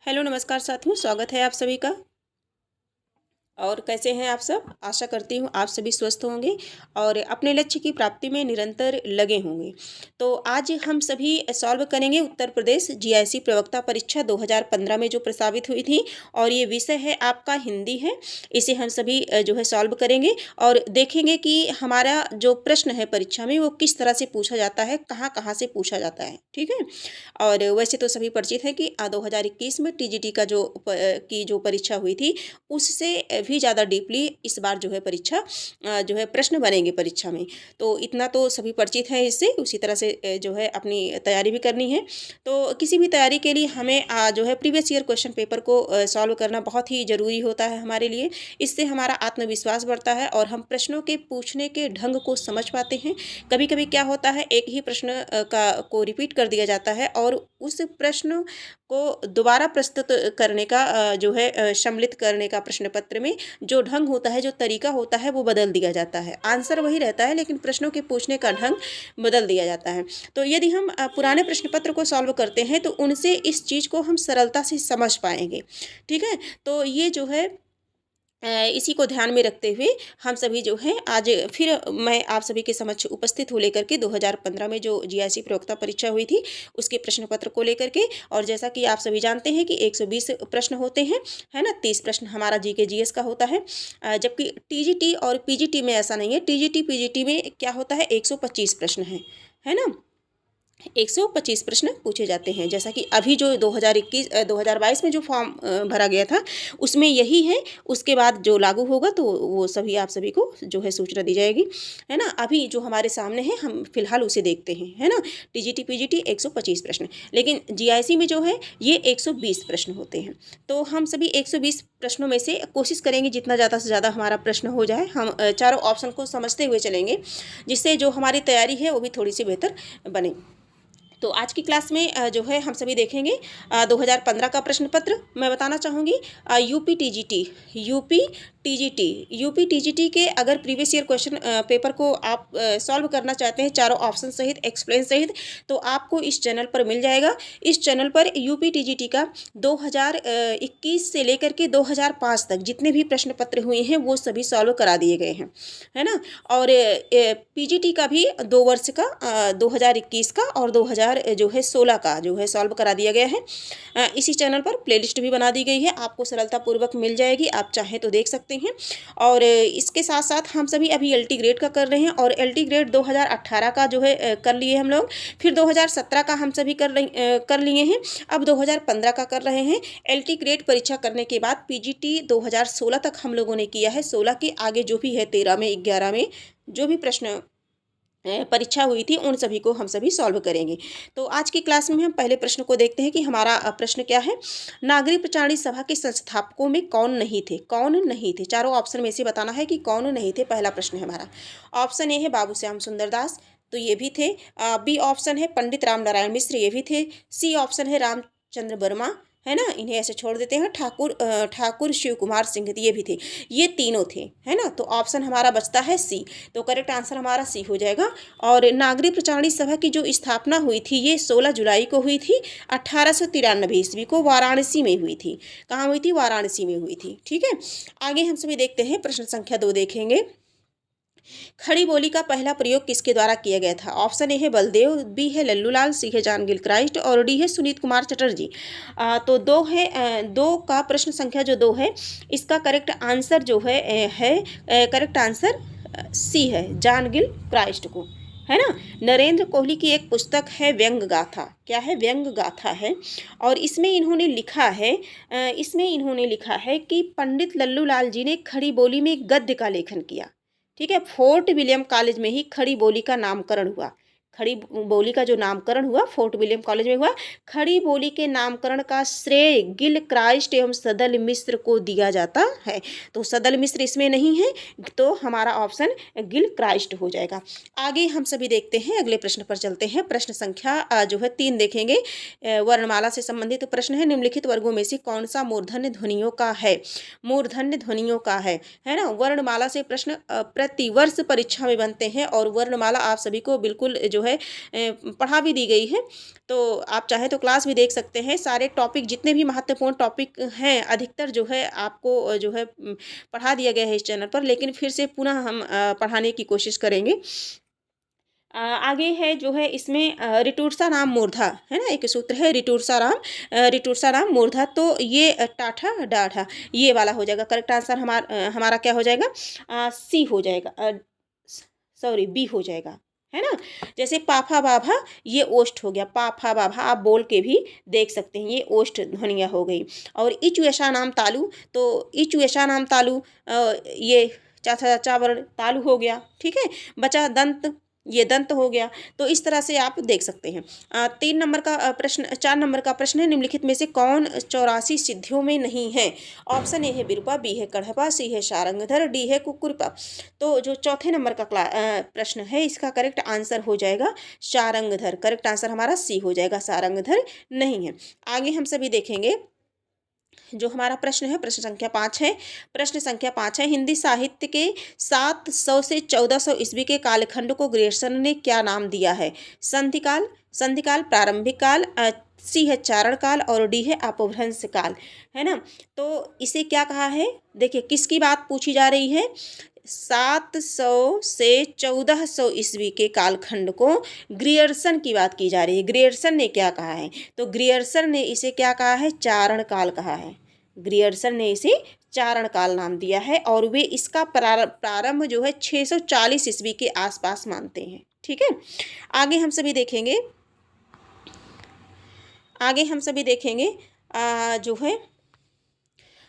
Hello नमस्कार साथियों, स्वागत है आप सभी का। और कैसे हैं आप सब? आशा करती हूँ आप सभी स्वस्थ होंगे और अपने लक्ष्य की प्राप्ति में निरंतर लगे होंगे। तो आज हम सभी सॉल्व करेंगे उत्तर प्रदेश जीआईसी प्रवक्ता परीक्षा 2015 में जो प्रस्तावित हुई थी, और ये विषय है आपका हिंदी है। इसे हम सभी जो है सॉल्व करेंगे और देखेंगे कि हमारा जो प्रश्न है परीक्षा में वो किस तरह से पूछा जाता है, कहाँ कहाँ से पूछा जाता है। ठीक है। और वैसे तो सभी परिचित हैं कि 2021 में टीजीटी का जो परीक्षा हुई थी, उससे भी ज़्यादा डीपली इस बार जो है परीक्षा जो है प्रश्न बनेंगे परीक्षा में। तो इतना तो सभी परिचित हैं इससे, उसी तरह से जो है अपनी तैयारी भी करनी है। तो किसी भी तैयारी के लिए हमें जो है प्रीवियस ईयर क्वेश्चन पेपर को सॉल्व करना बहुत ही ज़रूरी होता है हमारे लिए। इससे हमारा आत्मविश्वास बढ़ता है और हम प्रश्नों के पूछने के ढंग को समझ पाते हैं। कभी कभी क्या होता है, एक ही प्रश्न को रिपीट कर दिया जाता है और उस प्रश्न को दोबारा प्रस्तुत करने का जो है सम्मिलित करने का प्रश्न पत्र में जो ढंग होता है, जो तरीका होता है, वो बदल दिया जाता है। आंसर वही रहता है लेकिन प्रश्नों के पूछने का ढंग बदल दिया जाता है। तो यदि हम पुराने प्रश्न पत्र को सॉल्व करते हैं तो उनसे इस चीज़ को हम सरलता से समझ पाएंगे। ठीक है। तो ये जो है इसी को ध्यान में रखते हुए हम सभी जो है आज फिर मैं आप सभी के समक्ष उपस्थित हूँ लेकर के 2015 में जो जीआईसी प्रवक्ता परीक्षा हुई थी उसके प्रश्न पत्र को लेकर के। और जैसा कि आप सभी जानते हैं कि 120 प्रश्न होते हैं, है ना। 30 प्रश्न हमारा जीके जीएस का होता है, जबकि टीजीटी और पीजीटी में ऐसा नहीं है। टीजीटी पीजीटी में क्या होता है, 125 प्रश्न है ना। 125 प्रश्न पूछे जाते हैं। जैसा कि अभी जो 2022 में जो फॉर्म भरा गया था उसमें यही है। उसके बाद जो लागू होगा तो वो सभी आप सभी को जो है सूचना दी जाएगी, है ना। अभी जो हमारे सामने है हम फिलहाल उसे देखते हैं, है ना। टीजीटी पीजीटी 125 प्रश्न, लेकिन जीआईसी में जो है ये 120 प्रश्न होते हैं। तो हम सभी 120 प्रश्नों में से कोशिश करेंगे जितना ज़्यादा से ज़्यादा हमारा प्रश्न हो जाए। हम चारों ऑप्शन को समझते हुए चलेंगे जिससे जो हमारी तैयारी है वो भी थोड़ी सी बेहतर बने। तो आज की क्लास में जो है हम सभी देखेंगे 2015 का प्रश्न पत्र। मैं बताना चाहूँगी यूपी टीजीटी के अगर प्रीवियस ईयर क्वेश्चन पेपर को आप सॉल्व करना चाहते हैं चारों ऑप्शन सहित, एक्सप्लेन सहित, तो आपको इस चैनल पर मिल जाएगा। इस चैनल पर यूपी टीजीटी का 2021 से लेकर के 2005 तक जितने भी प्रश्न पत्र हुए हैं वो सभी सॉल्व करा दिए गए हैं, है ना। और पीजीटी का भी 2 वर्ष का 2021 का और 2016 का जो है सॉल्व करा दिया गया है। इसी चैनल पर प्लेलिस्ट भी बना दी गई है, आपको सरलतापूर्वक मिल जाएगी, आप चाहें तो देख सकते हैं। और इसके साथ साथ हम सभी अभी एलटी ग्रेड का कर रहे हैं और एलटी ग्रेड 2018 का जो है कर लिए हम लोग। फिर 2017 का हम सभी कर लिए हैं, अब 2015 का कर रहे हैं। एलटी ग्रेड परीक्षा करने के बाद पीजीटी 2016 तक हम लोगों ने किया है। 16 के आगे जो भी है 13 में 11 में जो भी प्रश्न परीक्षा हुई थी उन सभी को हम सभी सॉल्व करेंगे। तो आज की क्लास में हम पहले प्रश्न को देखते हैं कि हमारा प्रश्न क्या है। नागरिक प्रचारणी सभा के संस्थापकों में कौन नहीं थे? कौन नहीं थे? चारों ऑप्शन में से बताना है कि कौन नहीं थे। पहला प्रश्न है हमारा। ऑप्शन ए है बाबू श्याम सुंदर दास, तो ये भी थे। बी ऑप्शन है पंडित राम नारायण मिश्र, ये भी थे। सी ऑप्शन है रामचंद्र वर्मा, है ना, इन्हें ऐसे छोड़ देते हैं। ठाकुर शिव कुमार सिंह, ये भी थे। ये तीनों थे, है ना। तो ऑप्शन हमारा बचता है सी, तो करेक्ट आंसर हमारा सी हो जाएगा। और नागरिक प्रचारणी सभा की जो स्थापना हुई थी ये 16 जुलाई को हुई थी 1893 ईस्वी को, वाराणसी में हुई थी। कहाँ हुई थी? वाराणसी में हुई थी। ठीक है। आगे हम सभी देखते हैं, प्रश्न संख्या 2 देखेंगे। खड़ी बोली का पहला प्रयोग किसके द्वारा किया गया था? ऑप्शन ए है बलदेव, बी है लल्लूलाल, सी है जान गिलक्राइस्ट और डी है सुनीत कुमार चटर्जी। तो दो है, दो का प्रश्न संख्या जो 2 है इसका करेक्ट आंसर जो है करेक्ट आंसर सी है, जान गिल क्राइस्ट को, है ना। नरेंद्र कोहली की एक पुस्तक है व्यंग गाथा। क्या है? व्यंग गाथा है। और इसमें इन्होंने लिखा है कि पंडित लल्लूलाल जी ने खड़ी बोली में गद्य का लेखन किया। ठीक है। फोर्ट विलियम कॉलेज में ही खड़ी बोली का नामकरण हुआ। खड़ी बोली का जो नामकरण हुआ फोर्ट विलियम कॉलेज में हुआ। खड़ी बोली के नामकरण का श्रेय गिल क्राइस्ट एवं सदल मिश्र को दिया जाता है। तो सदल मिश्र इसमें नहीं है, तो हमारा ऑप्शन गिल क्राइस्ट हो जाएगा। आगे हम सभी देखते हैं, अगले प्रश्न पर चलते हैं। प्रश्न संख्या जो है 3 देखेंगे। वर्णमाला से संबंधित प्रश्न है। निम्नलिखित वर्गों में से कौन सा मूर्धन्य ध्वनियों का है? मूर्धन्य ध्वनियों का है ना। वर्णमाला से प्रश्न प्रतिवर्ष परीक्षा में बनते हैं और वर्णमाला आप सभी को बिल्कुल जो जो है पढ़ा भी दी गई है। तो आप चाहे तो क्लास भी देख सकते हैं। सारे टॉपिक जितने भी महत्वपूर्ण टॉपिक हैं अधिकतर जो है आपको जो है पढ़ा दिया गया है इस चैनल पर, लेकिन फिर से पुनः हम पढ़ाने की कोशिश करेंगे। आगे है जो है इसमें रिटूरसा राम मूर्धा है ना, एक सूत्र है रिटूरसा राम मूर्धा। तो ये टाठा डाठा ये वाला हो जाएगा। करेक्ट आंसर हमारा क्या हो जाएगा? सी हो जाएगा, सॉरी बी हो जाएगा, है ना। जैसे पाफा बाभा ये ओष्ठ हो गया, पाफा बाभा आप बोल के भी देख सकते हैं, ये ओष्ठ ध्वनियाँ हो गई। और इचु ऐसा नाम तालु, तो इचु ऐसा नाम तालु ये चाचा चाचा वर्ण तालु हो गया, ठीक है। बचा दंत, ये दंत हो गया। तो इस तरह से आप देख सकते हैं। 3 नंबर का प्रश्न, 4 नंबर का प्रश्न है, निम्नलिखित में से कौन 84 सिद्धियों में नहीं है? ऑप्शन ए है बिरुपा, बी है कढ़पा, सी है सारंगधर, डी है कुकुरपा। तो जो चौथे नंबर का प्रश्न है इसका करेक्ट आंसर हो जाएगा सारंगधर। करेक्ट आंसर हमारा सी हो जाएगा, सारंगधर नहीं है। आगे हम सभी देखेंगे जो हमारा प्रश्न है, प्रश्न संख्या 5 है। प्रश्न संख्या 5 है, हिंदी साहित्य के 700 से 1400 ईस्वी के कालखंड को ग्रियर्सन ने क्या नाम दिया है? संधिकाल, संधिकाल, प्रारंभिक काल, सी है चारण काल और डी है अपभ्रंश काल, है ना। तो इसे क्या कहा है? देखिए किसकी बात पूछी जा रही है? 700 से 1400 ईस्वी के कालखंड को ग्रियर्सन की बात की जा रही है। ग्रियर्सन ने क्या कहा है? तो ग्रियर्सन ने इसे क्या कहा है? चारण काल कहा है। ग्रियर्सन ने इसे चारण काल नाम दिया है और वे इसका प्रारंभ जो है 640 ईस्वी के आसपास मानते हैं, ठीक है। आगे हम सभी देखेंगे, जो है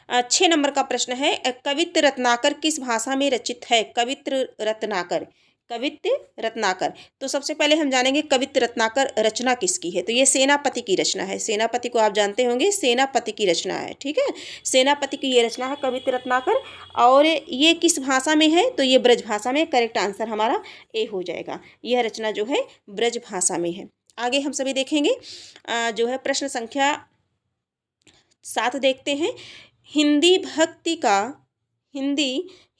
6 नंबर का प्रश्न है, कवित्र रत्नाकर किस भाषा में रचित है? कवित्र रत्नाकर, कवित्र रत्नाकर। तो सबसे पहले हम जानेंगे कवित्र रत्नाकर रचना किसकी है? तो ये सेनापति की रचना है। सेनापति को आप जानते होंगे, सेनापति की रचना है, ठीक है। सेनापति की ये रचना है कवित्र रत्नाकर। और ये किस भाषा में है? तो ये ब्रज भाषा में। करेक्ट आंसर हमारा ए हो जाएगा। यह रचना जो है ब्रज भाषा में है। आगे हम सभी देखेंगे जो है प्रश्न संख्या 7 देखते हैं।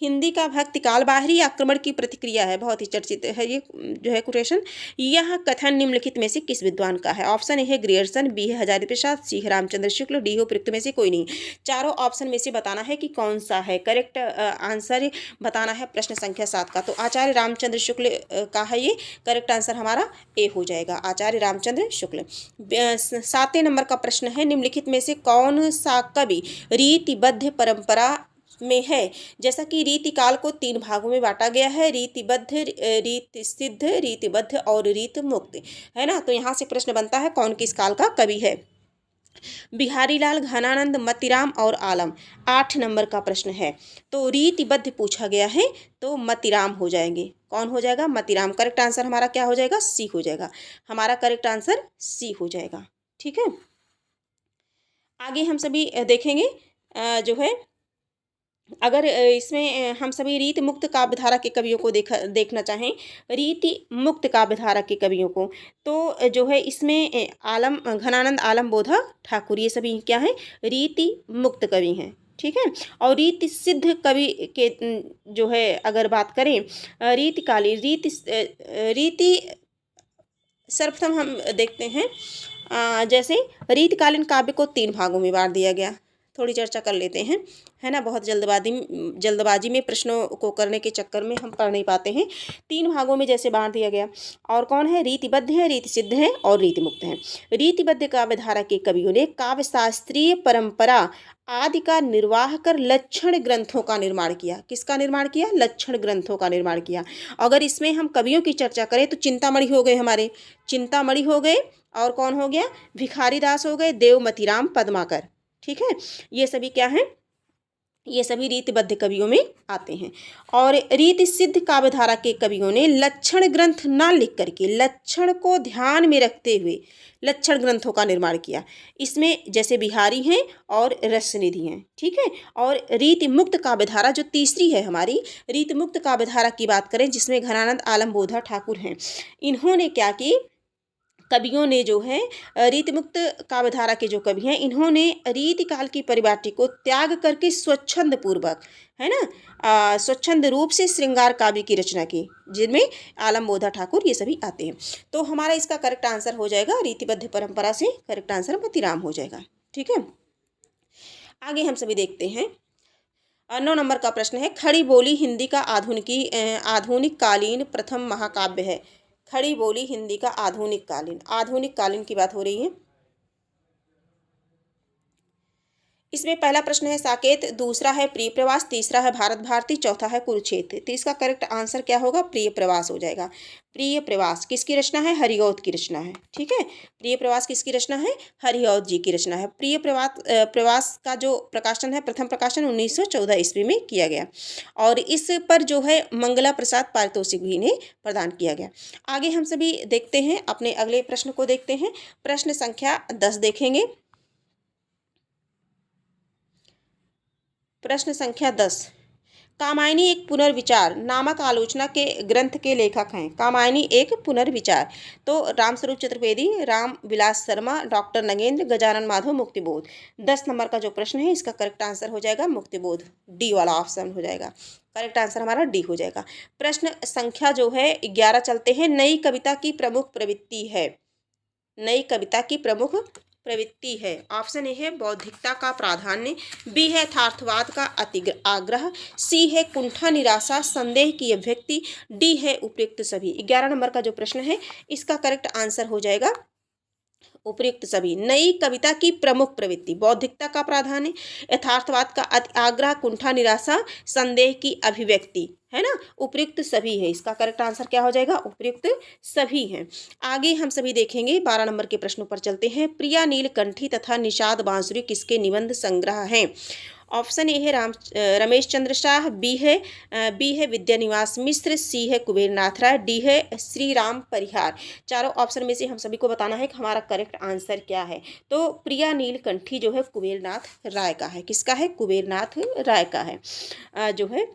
हिंदी का भक्ति काल बाहरी आक्रमण की प्रतिक्रिया है, बहुत ही चर्चित है ये जो है कोटेशन। यह कथन निम्नलिखित में से किस विद्वान का है? ऑप्शन ए है ग्रियर्सन, बी है हजारी प्रसाद, सी है रामचंद्र शुक्ल, डी है उपयुक्त में से कोई नहीं। चारों ऑप्शन में से बताना है कि कौन सा है। करेक्ट आंसर बताना है प्रश्न संख्या 7 का। तो आचार्य रामचंद्र शुक्ल का है ये। करेक्ट आंसर हमारा ए हो जाएगा, आचार्य रामचंद्र शुक्ल। 7वें नंबर का प्रश्न है, निम्नलिखित में से कौन सा कवि रीतिबद्ध परंपरा में है? जैसा कि रीति काल को 3 भागों में बांटा गया है, रीतिबद्ध, रीति सिद्ध, रीतिबद्ध और रीति मुक्त, है ना। तो यहाँ से प्रश्न बनता है कौन किस काल का कवि है? बिहारी लाल, घनानंद, मतीराम और आलम। 8 नंबर का प्रश्न है। तो रीतिबद्ध पूछा गया है तो मतीराम हो जाएंगे। कौन हो जाएगा? मतीराम। करेक्ट आंसर हमारा क्या हो जाएगा? सी हो जाएगा। हमारा करेक्ट आंसर सी हो जाएगा, ठीक है। आगे हम सभी देखेंगे जो है, अगर इसमें हम सभी रीति मुक्त काव्यधारा के कवियों को देखना चाहें, रीति मुक्त काव्यधारा के कवियों को, तो जो है इसमें आलम, घनानंद, आलम, बोधा, ठाकुर, ये सभी क्या है? रीति मुक्त कवि हैं, ठीक है। और रीति सिद्ध कवि के जो है अगर बात करें, रीतिकाली रीति सर्वप्रथम हम देखते हैं जैसे रीतिकालीन काव्य को 3 भागों में बांट दिया गया। थोड़ी चर्चा कर लेते हैं, है ना। बहुत जल्दबाजी में प्रश्नों को करने के चक्कर में हम पढ़ नहीं पाते हैं। 3 भागों में जैसे बांट दिया गया। और कौन है? रीतिबद्ध है, रीति सिद्ध है और रीति मुक्त है। रीतिबद्ध काव्यधारा के कवियों ने काव्य शास्त्रीय परंपरा आदि का निर्वाह कर लक्षण ग्रंथों का निर्माण किया। किसका निर्माण किया? लक्षण ग्रंथों का निर्माण किया। अगर इसमें हम कवियों की चर्चा करें तो चिंतामणि हो गए हमारे, चिंतामणि हो गए, और कौन हो गया? भिखारी दास हो गए, देवमतीराम, पद्माकर, ठीक है। ये सभी क्या हैं? ये सभी रीतिबद्ध कवियों में आते हैं। और रीति सिद्ध काव्यधारा के कवियों ने लक्षण ग्रंथ ना लिख करके लक्षण को ध्यान में रखते हुए लक्षण ग्रंथों का निर्माण किया। इसमें जैसे बिहारी हैं और रसनिधि हैं, ठीक है। और रीति मुक्त काव्यधारा जो तीसरी है हमारी, रीति मुक्त काव्यधारा की बात करें जिसमें घनानंद, आलम, बोधा, ठाकुर हैं, इन्होंने क्या की? कवियों ने जो है रीतिमुक्त काव्यधारा के जो कवि हैं, इन्होंने रीतिकाल की परिपाटी को त्याग करके स्वच्छंद पूर्वक, है ना, स्वच्छंद रूप से श्रृंगार काव्य की रचना की, जिनमें आलम बोधा ठाकुर ये सभी आते हैं। तो हमारा इसका करेक्ट आंसर हो जाएगा रीतिबद्ध परंपरा से, करेक्ट आंसर मतीराम हो जाएगा। ठीक है, आगे हम सभी देखते हैं। 9 नंबर का प्रश्न है, खड़ी बोली हिंदी का आधुनिक कालीन प्रथम महाकाव्य है। खड़ी बोली हिंदी का आधुनिक कालीन की बात हो रही है। इसमें पहला प्रश्न है साकेत, दूसरा है प्रिय प्रवास, तीसरा है भारत भारती, चौथा है कुरुक्षेत्र। तो इसका करेक्ट आंसर क्या होगा? प्रिय प्रवास हो जाएगा। प्रिय प्रवास किसकी रचना है? हरिऔध की रचना है। ठीक है, प्रिय प्रवास किसकी रचना है? हरिऔध जी की रचना है। प्रिय प्रवास का जो प्रकाशन है, प्रथम प्रकाशन 1914 ईस्वी में किया गया, और इस पर जो है मंगला प्रसाद पारितोषिक भी इन्हें प्रदान किया गया। आगे हम सभी देखते हैं, अपने अगले प्रश्न को देखते हैं। प्रश्न संख्या 10 देखेंगे। प्रश्न संख्या 10, कामायनी एक पुनर्विचार नामक आलोचना के ग्रंथ के लेखक हैं। कामायनी एक पुनर्विचार, तो रामस्वरूप चतुर्वेदी, राम विलास शर्मा, डॉक्टर नगेंद्र, गजानन माधव, मुक्तिबोध। 10 नंबर का जो प्रश्न है, इसका करेक्ट आंसर हो जाएगा मुक्तिबोध, डी वाला ऑप्शन हो जाएगा। करेक्ट आंसर हमारा डी हो जाएगा। प्रश्न संख्या जो है 11 चलते हैं। नई कविता की प्रमुख प्रवृत्ति है। नई कविता की प्रमुख प्रवृत्ति है। ऑप्शन ए है बौद्धिकता का प्राधान्य, बी है यथार्थवाद का अति आग्रह, सी है कुंठा निराशा संदेह की अभिव्यक्ति, डी है उपयुक्त सभी। 11 नंबर का जो प्रश्न है, इसका करेक्ट आंसर हो जाएगा उपयुक्त सभी। नई कविता की प्रमुख प्रवृत्ति, बौद्धिकता का प्राधान्य, यथार्थवाद का अति आग्रह, कुंठा निराशा, संदेह की अभिव्यक्ति, है ना, उपयुक्त सभी है। इसका करेक्ट आंसर क्या हो जाएगा? उपयुक्त सभी हैं। आगे हम सभी देखेंगे, 12 नंबर के प्रश्नों पर चलते हैं। प्रिया नीलकंठी तथा निषाद बांसुरी किसके निबंध संग्रह हैं? ऑप्शन ए है रमेश चंद्र शाह, बी है विद्यानिवास मिश्र, सी है कुबेर नाथ राय, डी है श्री राम परिहार। चारों ऑप्शन में से हम सभी को बताना है कि हमारा करेक्ट आंसर क्या है। तो प्रिया नीलकंठी जो है कुबेर नाथ राय का है। किसका है? कुबेर नाथ राय का है जो है।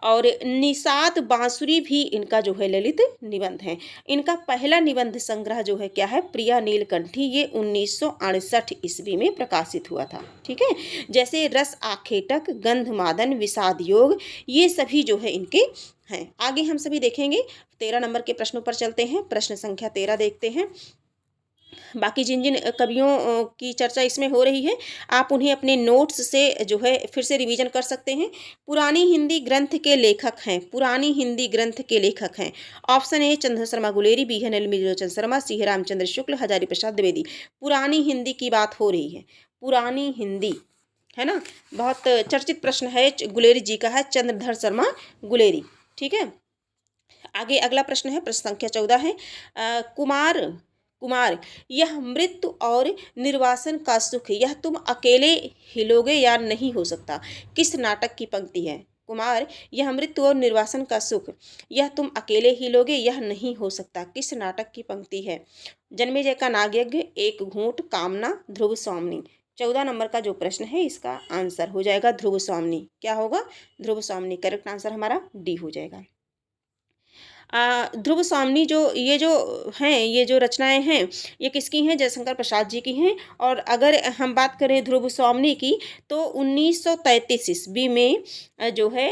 और निषाद बांसुरी भी इनका जो है ललित निबंध है। इनका पहला निबंध संग्रह जो है क्या है? प्रिया नीलकंठी, ये 1968 ईस्वी में प्रकाशित हुआ था। ठीक है, जैसे रस आखेटक, गंधमादन, विषाद योग, ये सभी जो है इनके हैं। आगे हम सभी देखेंगे, 13 नंबर के प्रश्नों पर चलते हैं। प्रश्न संख्या 13 देखते हैं। बाकी जिन जिन कवियों की चर्चा इसमें हो रही है, आप उन्हें अपने नोट्स से जो है फिर से रिवीजन कर सकते हैं। पुरानी हिंदी ग्रंथ के लेखक हैं। पुरानी हिंदी ग्रंथ के लेखक हैं। Option A Chandra Sharma Guleri, B है नीलमिलोचन शर्मा, सी है रामचंद्र शुक्ल, हजारी प्रसाद द्विवेदी। पुरानी हिंदी की बात हो रही है। पुरानी हिंदी, है ना, बहुत चर्चित प्रश्न है, गुलेरी जी का है, चंद्रधर शर्मा गुलेरी। ठीक है, आगे अगला प्रश्न है, प्रश्न संख्या 14 है। कुमार, यह मृत्यु और निर्वासन का सुख, यह तुम अकेले हिलोगे या नहीं हो सकता, किस नाटक की पंक्ति है? कुमार, यह मृत्यु और निर्वासन का सुख, यह तुम अकेले हिलोगे यह नहीं हो सकता, किस नाटक की पंक्ति है? जन्मेजय का नागयज्ञ, एक घूंट, कामना, ध्रुव स्वामिनी। 14 नंबर का जो प्रश्न है, इसका आंसर हो जाएगा ध्रुव स्वामिनी। क्या होगा? ध्रुव स्वामिनी। करेक्ट आंसर हमारा डी हो जाएगा। ध्रुव स्वामिनी ये जो रचनाएं हैं, ये किसकी हैं? जयशंकर प्रसाद जी की हैं। और अगर हम बात करें ध्रुव स्वामिनी की, तो 1933 ईस्वी में जो है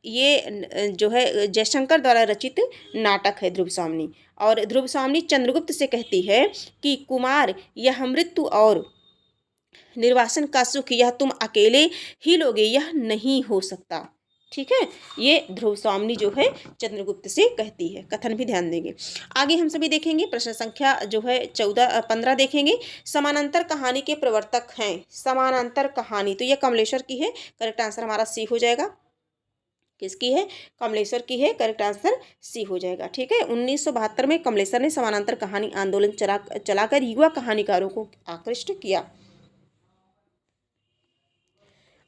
ये जो है जयशंकर द्वारा रचित नाटक है ध्रुव स्वामिनी। और ध्रुव स्वामिनी चंद्रगुप्त से कहती है कि कुमार, यह मृत्यु और निर्वासन का सुख, यह तुम अकेले ही लोगे, यह नहीं हो सकता। ठीक है, ये ध्रुव स्वामिनी जो है चंद्रगुप्त से कहती है। कथन भी ध्यान देंगे। आगे हम सभी देखेंगे, प्रश्न संख्या जो है 15 देखेंगे। समानांतर कहानी के प्रवर्तक हैं। समानांतर कहानी, तो ये कमलेश्वर की है। करेक्ट आंसर हमारा सी हो जाएगा। किसकी है? कमलेश्वर की है। करेक्ट आंसर सी हो जाएगा। ठीक है, 1972 में कमलेश्वर ने समानांतर कहानी आंदोलन चलाकर युवा कहानीकारों को आकृष्ट किया।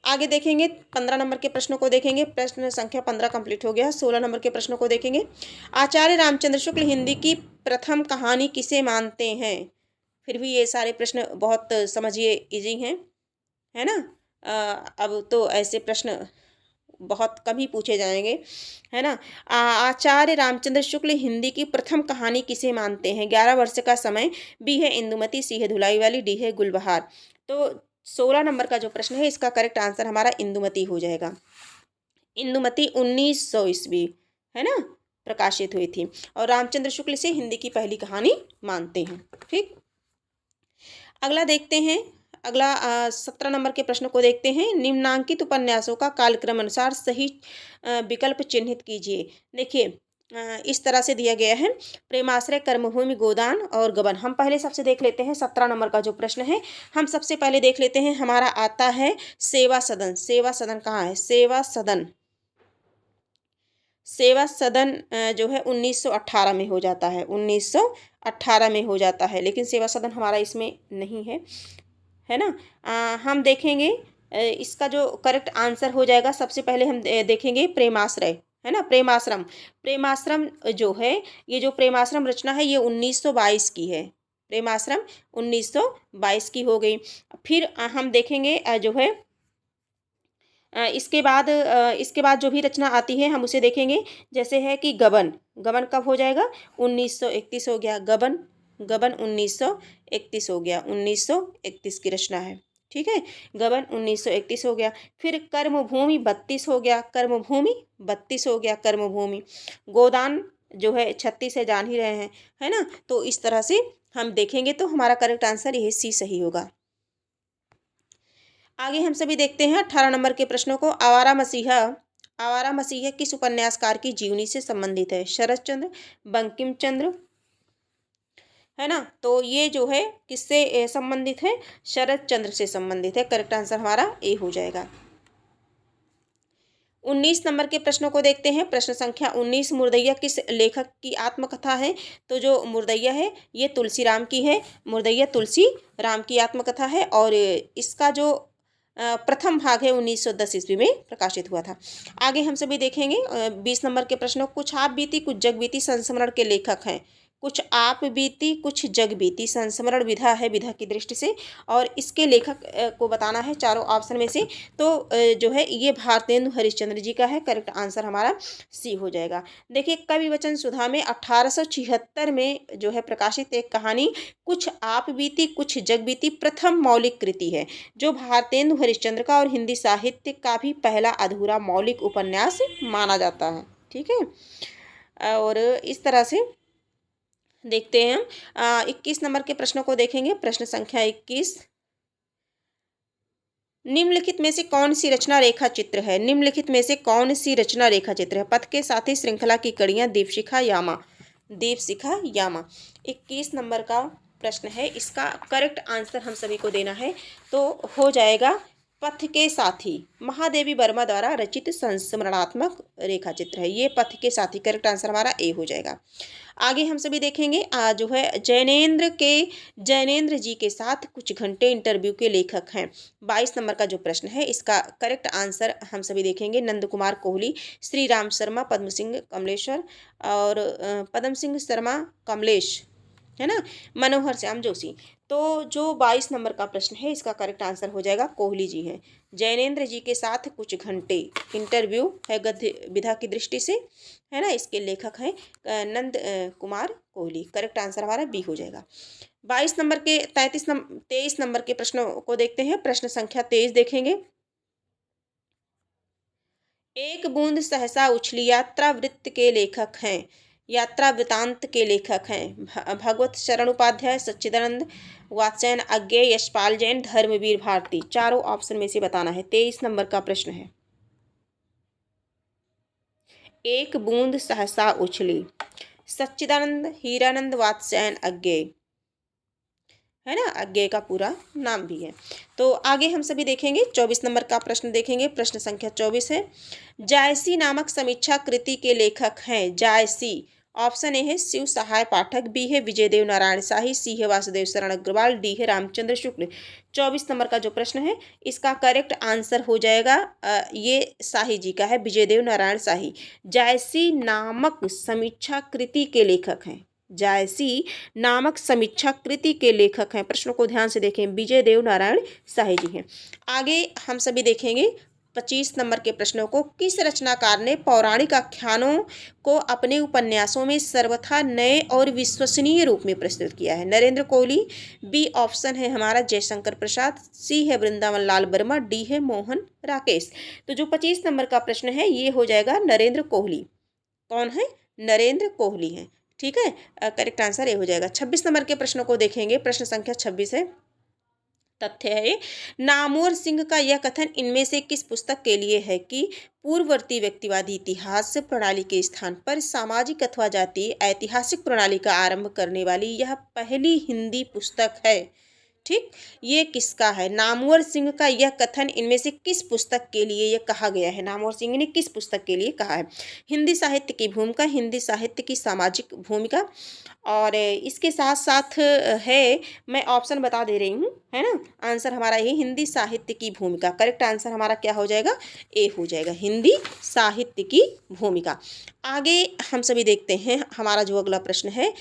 आगे देखेंगे, 15 नंबर के प्रश्नों को देखेंगे। प्रश्न संख्या 15 कंप्लीट हो गया। 16 नंबर के प्रश्नों को देखेंगे। आचार्य रामचंद्र शुक्ल हिंदी की प्रथम कहानी किसे मानते हैं? फिर भी ये सारे प्रश्न बहुत समझिए इजी हैं, है ना। अब तो ऐसे प्रश्न बहुत कम ही पूछे जाएंगे, है ना। आचार्य रामचंद्र शुक्ल हिंदी की प्रथम कहानी किसे मानते हैं? 11 वर्ष का समय, बी है इंदुमती, सी है धुलाई वाली, डी है गुलबहार। तो 16 नंबर का जो प्रश्न है इसका करेक्ट आंसर हमारा इंदुमती हो जाएगा। इंदुमती 1900 ईस्वी, है ना, प्रकाशित हुई थी, और रामचंद्र शुक्ल से हिंदी की पहली कहानी मानते हैं। ठीक, अगला देखते हैं। अगला 17 नंबर के प्रश्न को देखते हैं। निम्नांकित उपन्यासों का कालक्रम अनुसार सही विकल्प चिन्हित कीजिए। देखिए, इस तरह से दिया गया है। प्रेमाश्रय, कर्मभूमि, गोदान और गबन। हम पहले सबसे देख लेते हैं 17 नंबर का जो प्रश्न है, हम सबसे पहले देख लेते हैं। हमारा आता है सेवा सदन। सेवा सदन कहाँ है? सेवा सदन, सेवा सदन जो है 1918 में हो जाता है, 1918 में हो जाता है, लेकिन सेवा सदन हमारा इसमें नहीं है ना। हम देखेंगे इसका जो करेक्ट आंसर हो जाएगा, सबसे पहले हम देखेंगे प्रेमाश्रय, है ना, प्रेमाश्रम। प्रेमाश्रम जो है, ये जो प्रेमाश्रम रचना है ये 1922 की है। प्रेमाश्रम 1922 की हो गई। फिर हम देखेंगे जो है इसके बाद जो भी रचना आती है हम उसे देखेंगे। जैसे है कि गबन। गबन कब हो जाएगा? 1931 हो गया। गबन, गबन 1931 हो गया, 1931 की रचना है। ठीक है, गबन 1931 हो गया। फिर कर्मभूमि 32 हो गया, कर्मभूमि 32 हो गया, कर्मभूमि। गोदान जो है 36 है, जान ही रहे हैं, है ना। तो इस तरह से हम देखेंगे तो हमारा करेक्ट आंसर यही सी सही होगा। आगे हम सभी देखते हैं 18 नंबर के प्रश्नों को। आवारा मसीहा, आवारा मसीहा किस उपन्यासकार की जीवनी से संबंधित है? शरत चंद्र, बंकिम चंद्र, है ना। तो ये जो है किससे संबंधित है? शरत चंद्र से संबंधित है। करेक्ट आंसर हमारा ए हो जाएगा। 19 नंबर के प्रश्नों को देखते हैं। प्रश्न संख्या 19, मुर्दैया किस लेखक की आत्मकथा है? तो जो मुर्दैया है ये तुलसीराम की है। मुर्दैया तुलसी राम की आत्मकथा है, और इसका जो प्रथम भाग है 1910 ईस्वी में प्रकाशित हुआ था। आगे हम सभी देखेंगे 20 नंबर के प्रश्नों। कुछ आप बीती कुछ जग बीती संस्मरण के लेखक हैं। कुछ आप बीती कुछ जग बीती संस्मरण विधा है, विधा की दृष्टि से, और इसके लेखक को बताना है चारों ऑप्शन में से। तो जो है ये भारतेंदु हरिश्चंद्र जी का है। करेक्ट आंसर हमारा सी हो जाएगा। देखिए, कवि वचन सुधा में 1876 में जो है प्रकाशित एक कहानी कुछ आप बीती कुछ जग बीती प्रथम मौलिक कृति है, जो भारतेंदु हरिश्चंद्र का और हिंदी साहित्य का भी पहला अधूरा मौलिक उपन्यास माना जाता है। ठीक है, और इस तरह से देखते हैं हम 21 नंबर के प्रश्नों को देखेंगे। प्रश्न संख्या 21, निम्नलिखित में से कौन सी रचना रेखा चित्र है? निम्नलिखित में से कौन सी रचना रेखा चित्र है? पथ के साथी, श्रृंखला की कड़ियां, दीपशिखा, यामा। दीपशिखा, यामा 21 नंबर का प्रश्न है। इसका करेक्ट आंसर हम सभी को देना है, तो हो जाएगा पथ के साथी। महादेवी वर्मा द्वारा रचित संस्मरणात्मक रेखा चित्र है ये, पथ के साथी। करेक्ट आंसर हमारा ए हो जाएगा। आगे हम सभी देखेंगे जो है जैनेन्द्र जी के साथ कुछ घंटे इंटरव्यू के लेखक हैं। 22 नंबर का जो प्रश्न है इसका करेक्ट आंसर हम सभी देखेंगे। नंद कुमार कोहली, श्री राम शर्मा, पद्म सिंह कमलेश्वर, और पद्म सिंह शर्मा कमलेश, है ना, मनोहर श्याम जोशी। तो जो 22 नंबर का प्रश्न है इसका करेक्ट आंसर हो जाएगा कोहली जी हैं। जैनेन्द्र जी के साथ कुछ घंटे इंटरव्यू है गद्य विधा की दृष्टि से, है ना। इसके लेखक हैं नंद कुमार कोहली। करेक्ट आंसर हमारा बी हो जाएगा। 22 नंबर के 23 नंबर के प्रश्नों को देखते हैं। प्रश्न संख्या 23 देखेंगे। एक बूंद सहसा उछली यात्रा वृत्त के लेखक हैं, यात्रा वृतांत के लेखक हैं भगवत शरण उपाध्याय, सच्चिदानंद वात्स्यायन, अज्ञेय, यशपाल जैन, धर्मवीर भारती। चारों ऑप्शन में से बताना है। 23 नंबर का प्रश्न है। एक बूंद सहसा उछली, सच्चिदानंद, हीरानंद, वात्स्यायन, अज्ञेय, है ना, अज्ञेय का पूरा नाम भी है। तो आगे हम सभी देखेंगे 24 नंबर का प्रश्न देखेंगे। प्रश्न संख्या 24 है। जायसी नामक समीक्षा कृति के लेखक हैं। जायसी, ऑप्शन ए है शिव सहाय पाठक, बी है विजय देव नारायण शाही, सी है वासुदेव शरण अग्रवाल, डी है रामचंद्र शुक्ल। 24 नंबर का जो प्रश्न है इसका करेक्ट आंसर हो जाएगा ये शाही जी का है, विजय देव नारायण शाही। जायसी नामक समीक्षा कृति के लेखक हैं। जायसी नामक समीक्षा कृति के लेखक हैं। प्रश्नों को ध्यान से देखें, विजय देव नारायण शाही जी हैं। आगे हम सभी देखेंगे 25 नंबर के प्रश्नों को, किस रचनाकार ने पौराणिक आख्यानों को अपने उपन्यासों में सर्वथा नए और विश्वसनीय रूप में प्रस्तुत किया है? नरेंद्र कोहली, बी ऑप्शन है हमारा जयशंकर प्रसाद, सी है वृंदावन लाल वर्मा, डी है मोहन राकेश। तो जो 25 नंबर का प्रश्न है ये हो जाएगा नरेंद्र कोहली। कौन है? नरेंद्र कोहली है। ठीक है, करेक्ट आंसर ए हो जाएगा। 26 नंबर के प्रश्नों को देखेंगे। प्रश्न संख्या 26 है। तथ्य है, नामवर सिंह का यह कथन इनमें से किस पुस्तक के लिए है कि पूर्ववर्ती व्यक्तिवादी इतिहास प्रणाली के स्थान पर सामाजिक अथवा जातीय ऐतिहासिक प्रणाली का आरंभ करने वाली यह पहली हिंदी पुस्तक है? ठीक, ये किसका है? नामवर सिंह का यह कथन इनमें से किस पुस्तक के लिए यह कहा गया है? नामवर सिंह ने किस पुस्तक के लिए कहा है? हिंदी साहित्य की भूमिका, हिंदी साहित्य की सामाजिक भूमिका, और इसके साथ साथ है, मैं ऑप्शन बता दे रही हूँ, है ना। आंसर हमारा ये हिंदी साहित्य की भूमिका। करेक्ट आंसर हमारा क्या हो जाएगा? ए हो जाएगा, हिंदी साहित्य की भूमिका। आगे हम सभी देखते हैं हमारा जो अगला प्रश्न है।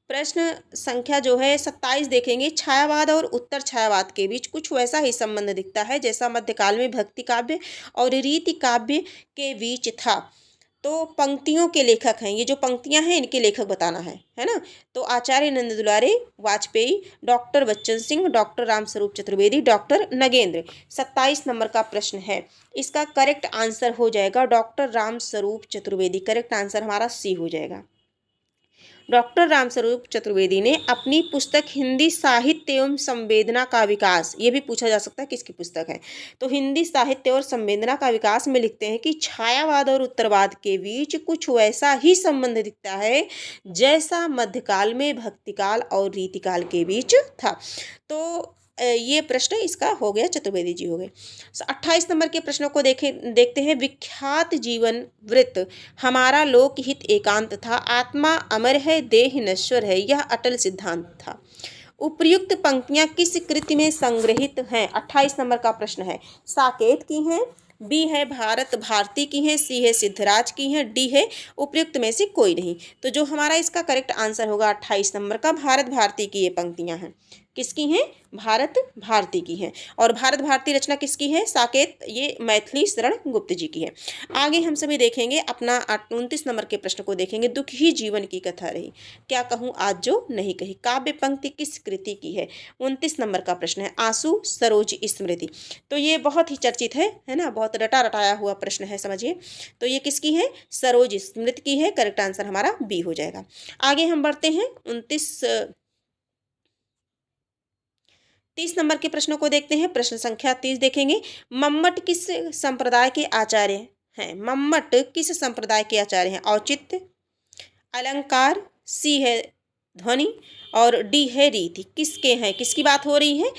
प्रश्न संख्या जो है 27 देखेंगे। छायावाद और उत्तर छायावाद के बीच कुछ वैसा ही संबंध दिखता है जैसा मध्यकाल में भक्ति काव्य और रीति काव्य के बीच था। तो पंक्तियों के लेखक हैं, ये जो पंक्तियां हैं इनके लेखक बताना है ना। तो आचार्य नंद दुलारे, Vajpayee, doctor Bachchan Singh, doctor Ramswaroop Chaturvedi, doctor Nagendra. 27 number का प्रश्न है। इसका करेक्ट आंसर हो जाएगा doctor Ramswaroop Chaturvedi. Correct answer हमारा सी हो जाएगा। डॉक्टर रामस्वरूप चतुर्वेदी ने अपनी पुस्तक हिंदी साहित्य एवं संवेदना का विकास, ये भी पूछा जा सकता है किसकी पुस्तक है, तो हिंदी साहित्य और संवेदना का विकास में लिखते हैं कि छायावाद और उत्तरवाद के बीच कुछ वैसा ही संबंध दिखता है जैसा मध्यकाल में भक्तिकाल और रीतिकाल के बीच था। तो ये प्रश्न इसका हो गया, चतुर्वेदी जी हो गए। 28 नंबर के प्रश्नों को देखते हैं। विख्यात जीवन वृत्त, हमारा लोकहित एकांत था, आत्मा अमर है देह नश्वर है, यह अटल सिद्धांत था। उपर्युक्त पंक्तियां किस कृति में संग्रहित हैं? 28 नंबर का प्रश्न है। साकेत की हैं, बी है भारत भारती की हैं, सी है सिद्धराज की हैं, डी है उपर्युक्त में से कोई नहीं। तो जो हमारा इसका करेक्ट आंसर होगा 28 नंबर का, भारत भारती की ये पंक्तियां हैं। किसकी हैं? भारत भारती की हैं। और भारत भारती रचना किसकी है? साकेत, ये मैथिली शरण गुप्त जी की है। आगे हम सभी देखेंगे अपना 29 नंबर के प्रश्न को देखेंगे। दुख ही जीवन की कथा रही, क्या कहूँ आज जो नहीं कही, काव्य पंक्ति किस कृति की है? 29 नंबर का प्रश्न है। आंसू सरोज स्मृति। तो ये बहुत ही चर्चित है ना, बहुत रटा रटाया हुआ प्रश्न है, समझिए। तो ये किसकी है? सरोज स्मृति की है। करेक्ट आंसर हमारा बी हो जाएगा। आगे हम बढ़ते हैं 30 नंबर के प्रश्नों को देखते हैं। प्रश्न संख्या 30 देखेंगे। मम्मट किस संप्रदाय के आचार्य हैं? मम्मट किस संप्रदाय के आचार्य हैं? औचित्य, अलंकार, सी है ध्वनि, और डी है रीति। किसके हैं? किसकी बात हो रही है?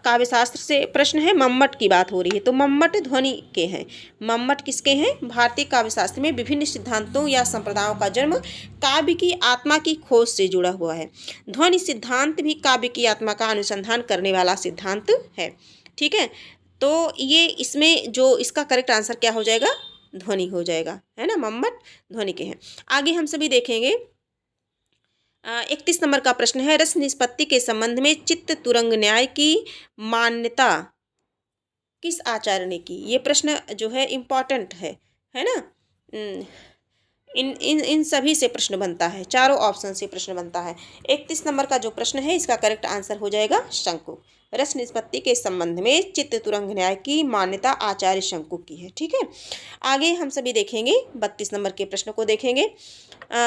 काव्यशास्त्र से प्रश्न है, मम्मट की बात हो रही है। तो मम्मट ध्वनि के हैं। मम्मट किसके हैं? भारतीय काव्यशास्त्र में विभिन्न सिद्धांतों या संप्रदायों का जन्म काव्य की आत्मा की खोज से जुड़ा हुआ है। ध्वनि सिद्धांत भी काव्य की आत्मा का अनुसंधान करने वाला सिद्धांत है। ठीक है, तो ये इसमें जो इसका करेक्ट आंसर क्या हो जाएगा? ध्वनि हो जाएगा, है ना। मम्मट ध्वनि के हैं। आगे हम सभी देखेंगे 31 नंबर का प्रश्न है। रस निष्पत्ति के संबंध में चित्त तुरंग न्याय की मान्यता किस आचार्य ने की? ये प्रश्न जो है इम्पॉर्टेंट है ना। इन इन इन सभी से प्रश्न बनता है, चारों ऑप्शन से प्रश्न बनता है। 31 नंबर का जो प्रश्न है इसका करेक्ट आंसर हो जाएगा शंकु। रस निष्पत्ति के संबंध में चित्त तुरंग न्याय की मान्यता आचार्य शंकु की है। ठीक है, आगे हम सभी देखेंगे 32 नंबर के प्रश्न को देखेंगे।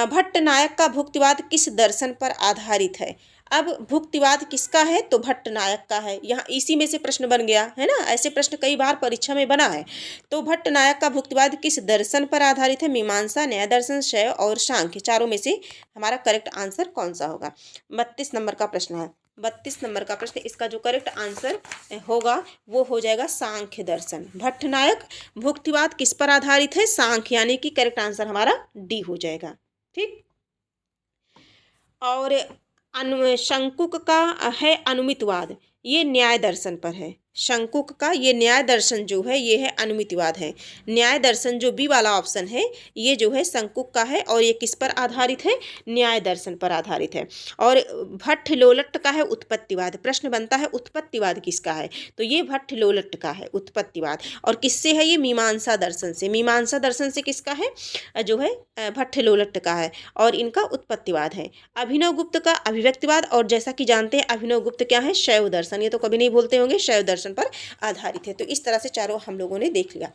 भट्ट नायक का भुक्तिवाद किस दर्शन पर आधारित है? अब भुक्तिवाद किसका है? तो भट्ट नायक का है। यहाँ इसी में से प्रश्न बन गया है ना, ऐसे प्रश्न कई बार परीक्षा में बना है। तो भट्ट नायक का भुक्तिवाद किस दर्शन पर आधारित है? मीमांसा, न्याय दर्शन, शैव और सांख्य। चारों में से हमारा करेक्ट आंसर कौन सा होगा? 32 नंबर का प्रश्न है। 32 नंबर का प्रश्न, इसका जो करेक्ट आंसर होगा वो हो जाएगा सांख्य दर्शन। भट्ट नायक भुक्तिवाद किस पर आधारित है? सांख्य, यानी कि करेक्ट आंसर हमारा डी हो जाएगा। ठीक, और शंकुक का है अनुमितवाद, ये न्याय दर्शन पर है। शंकुक का ये न्याय दर्शन जो है ये है अनुमितिवाद है। न्याय दर्शन जो बी वाला ऑप्शन है ये जो है शंकुक का है और ये किस पर आधारित है, न्याय दर्शन पर आधारित है। और भट्ट लोलट का है उत्पत्तिवाद। प्रश्न बनता है उत्पत्तिवाद किसका है, तो ये भट्ट लोलट का है उत्पत्तिवाद। और किससे है, ये मीमांसा दर्शन से। मीमांसा दर्शन से किसका है, जो है भट्ट लोलट का है और इनका उत्पत्तिवाद है। अभिनव गुप्त का अभिव्यक्तिवाद, और जैसा कि जानते हैं अभिनव गुप्त क्या है, शैव दर्शन, ये तो कभी नहीं भूलते होंगे, शैव दर्शन पर आधारित है। तो इस तरह से चारों हम लोगों ने देख लिया।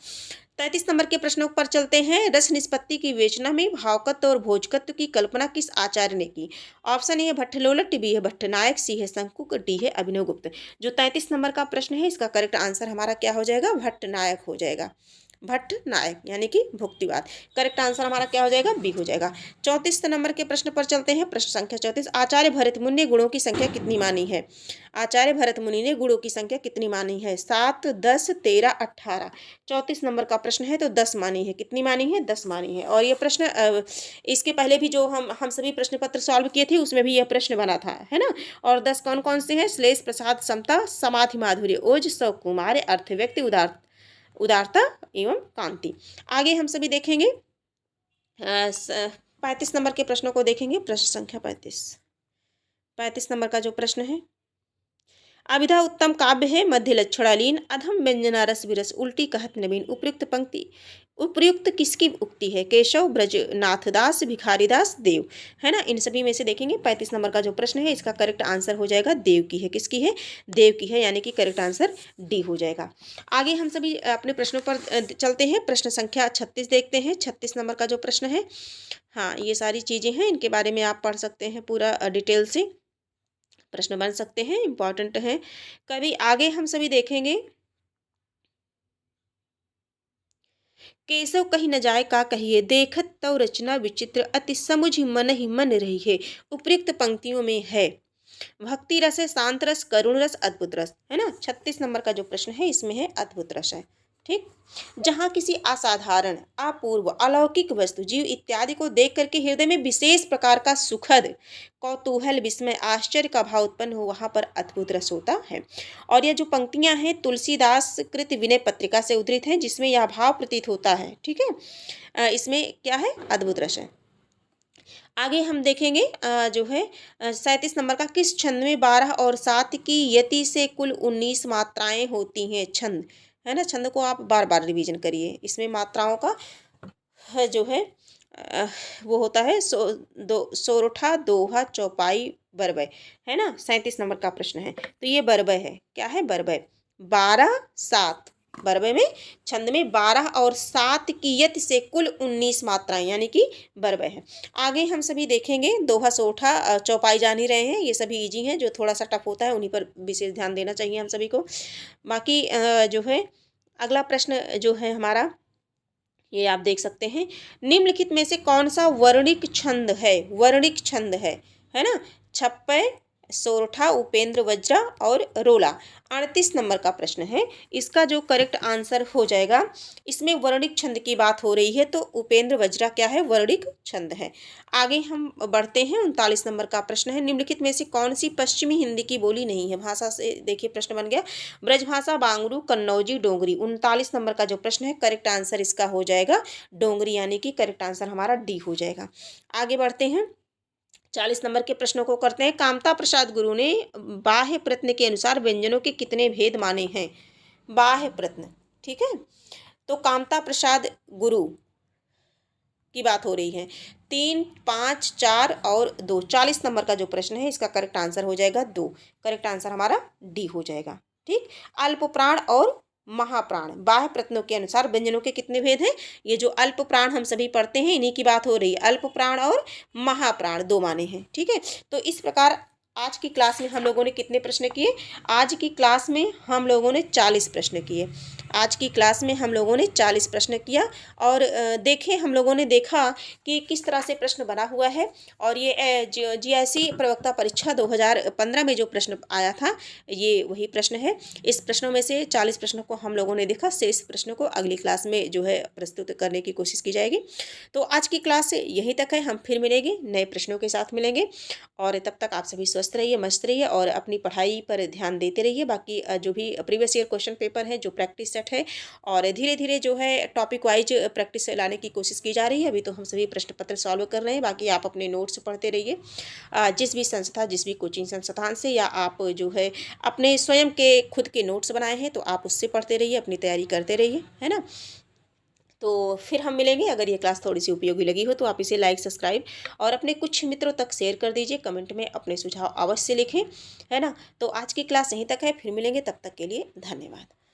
33 नंबर के प्रश्नों पर चलते हैं। रस निष्पत्ति की विवेचना में भावकत्व और भोजकत्व की कल्पना किस आचार्य ने की। ऑप्शन ए है भट्ट लोलट, बी है भट्ट नायक, सी है शंकुक, डी है अभिनव गुप्त। जो 33 नंबर का प्रश्न है इसका करेक्ट आंसर हमारा क्या हो जाएगा, भट्ट नायक हो जाएगा। भट्ट नायक यानी कि भुक्तिवाद। करेक्ट आंसर हमारा क्या हो जाएगा, बी हो जाएगा। 34 नंबर के प्रश्न पर चलते हैं। प्रश्न संख्या 34। आचार्य भरत मुनि ने गुणों की संख्या कितनी मानी है। आचार्य भरत मुनि ने गुणों की संख्या कितनी मानी है, 7, 10, 13, 18। 34 नंबर का प्रश्न है तो 10 मानी है। कितनी मानी है, 10 मानी है। और ये प्रश्न इसके पहले भी जो हम सभी प्रश्न पत्र सॉल्व किए थे उसमें भी यह प्रश्न बना था, है ना। और 10 कौन कौन से हैं, श्लेष, प्रसाद, समता, समाधि, माधुर्य, ओज, सकुमार, अर्थ, व्यक्ति, उदारता एवं कांति। आगे हम सभी देखेंगे 35 नंबर के प्रश्नों को देखेंगे। प्रश्न संख्या 35 नंबर का जो प्रश्न है, अभिधा उत्तम काव्य है, मध्य लक्षणालीन, अधम व्यंजना रस विरस, उल्टी कहत नवीन। उपयुक्त किसकी उक्ति है, केशव, ब्रजनाथदास, भिखारीदास, देव, है ना। इन सभी में से देखेंगे 35 नंबर का जो प्रश्न है इसका करेक्ट आंसर हो जाएगा देव की है। किसकी है, देव की है, यानी कि करेक्ट आंसर डी हो जाएगा। आगे हम सभी अपने प्रश्नों पर चलते हैं। प्रश्न संख्या 36 देखते हैं। 36 नंबर का जो प्रश्न है, हाँ ये सारी चीज़ें हैं, इनके बारे में आप पढ़ सकते हैं पूरा डिटेल से, प्रश्न बन सकते हैं, इंपॉर्टेंट हैं। कभी आगे हम सभी देखेंगे, केशव कही न जाए का कहिए, देखत तव रचना विचित्र, अति समुझ मन ही मन रही है। उपयुक्त पंक्तियों में है भक्ति रस है, शांत रस, करुण रस, अद्भुत रस, है ना। 36 नंबर का जो प्रश्न है इसमें है अद्भुत रस है। ठीक, जहाँ किसी असाधारण, अपूर्व, अलौकिक वस्तु, जीव इत्यादि को देख करके हृदय में विशेष प्रकार का सुखद कौतूहल, विस्मय, आश्चर्य का भाव उत्पन्न हो, वहाँ पर अद्भुत रस होता है। और यह जो पंक्तियां हैं तुलसीदास कृत विनय पत्रिका से उद्धृत हैं, जिसमें यह भाव प्रतीत होता है। ठीक है, इसमें क्या है, अद्भुत रस है। आगे हम देखेंगे जो है 37 नंबर का, किस छंद में 12 और 7 की यति से कुल 19 मात्राएं होती हैं। छंद, है ना, छंद को आप बार बार रिवीजन करिए। इसमें मात्राओं का जो है वो होता है सोरठा, दोहा, चौपाई, बरबय, है ना। 37 नंबर का प्रश्न है तो ये बरबय है। क्या है, बरबय। 12, 7, बरबे में छंद में 12 और 7 की यति से कुल 19 मात्राएं, यानी कि बरबे है। आगे हम सभी देखेंगे दोहा, सोठा, चौपाई जान ही रहे हैं, ये सभी इजी हैं। जो थोड़ा सा टफ होता है उन्हीं पर विशेष ध्यान देना चाहिए हम सभी को। बाकी जो है अगला प्रश्न जो है हमारा, ये आप देख सकते हैं, निम्नलिखित में से कौन सा वर्णिक छंद है, वर्णिक छंद है ना। छप्पय, सोरठा, उपेंद्र वज्रा और रोला। 38 नंबर का प्रश्न है, इसका जो करेक्ट आंसर हो जाएगा, इसमें वर्णिक छंद की बात हो रही है तो उपेंद्र वज्रा क्या है, वर्णिक छंद है। आगे हम बढ़ते हैं। 39 नंबर का प्रश्न है, निम्नलिखित में से कौन सी पश्चिमी हिंदी की बोली नहीं है। भाषा से देखिए प्रश्न बन गया, ब्रजभाषा, बांगरू, कन्नौजी, डोंगरी। 39 नंबर का जो प्रश्न है करेक्ट आंसर इसका हो जाएगा डोंगरी, यानी कि करेक्ट आंसर हमारा डी हो जाएगा। आगे बढ़ते हैं, 40 नंबर के प्रश्नों को करते हैं। कामता प्रसाद गुरु ने बाह्य प्रत्न के अनुसार व्यंजनों के कितने भेद माने हैं। बाह्य प्रत्न, ठीक है, तो कामता प्रसाद गुरु की बात हो रही है। 3, 5, 4 और 2। 40 नंबर का जो प्रश्न है इसका करेक्ट आंसर हो जाएगा 2। करेक्ट आंसर हमारा डी हो जाएगा। ठीक, अल्प प्राण और महाप्राण, बाह्य प्रत्नों के अनुसार व्यंजनों के कितने भेद हैं। ये जो अल्प प्राण हम सभी पढ़ते हैं इन्हीं की बात हो रही है। अल्प प्राण और महाप्राण 2 माने हैं। ठीक है, तो इस प्रकार आज की क्लास में हम लोगों ने कितने प्रश्न किए, आज की क्लास में हम लोगों ने 40 प्रश्न किए। आज की क्लास में हम लोगों ने 40 प्रश्न किया और हम लोगों ने देखा कि किस तरह से प्रश्न बना हुआ है। और ये जीआईसी प्रवक्ता परीक्षा 2015 में जो प्रश्न आया था, ये वही प्रश्न है। इस प्रश्नों में से 40 प्रश्नों को हम लोगों ने देखा, शेष प्रश्नों को अगली क्लास में जो है प्रस्तुत करने की कोशिश की जाएगी। तो आज की क्लास यहीं तक है, हम फिर मिलेंगे, नए प्रश्नों के साथ मिलेंगे। और तब तक आप सभी स्वस्थ रहिए, मस्त रहिए और अपनी पढ़ाई पर ध्यान देते रहिए। बाकी जो भी प्रीवियस ईयर क्वेश्चन पेपर है, जो प्रैक्टिस सेट है, और धीरे धीरे जो है टॉपिक वाइज प्रैक्टिस लाने की कोशिश की जा रही है। अभी तो हम सभी प्रश्न पत्र सॉल्व कर रहे हैं, बाकी आप अपने नोट्स पढ़ते रहिए। जिस भी संस्था, जिस भी कोचिंग संस्थान से, या आप जो है अपने स्वयं के खुद के नोट्स बनाए हैं तो आप उससे पढ़ते रहिए, अपनी तैयारी करते रहिए, है ना। तो फिर हम मिलेंगे। अगर ये क्लास थोड़ी सी उपयोगी लगी हो तो आप इसे लाइक, सब्सक्राइब और अपने कुछ मित्रों तक शेयर कर दीजिए। कमेंट में अपने सुझाव अवश्य लिखें, है ना। तो आज की क्लास यहीं तक है, फिर मिलेंगे, तब तक के लिए धन्यवाद।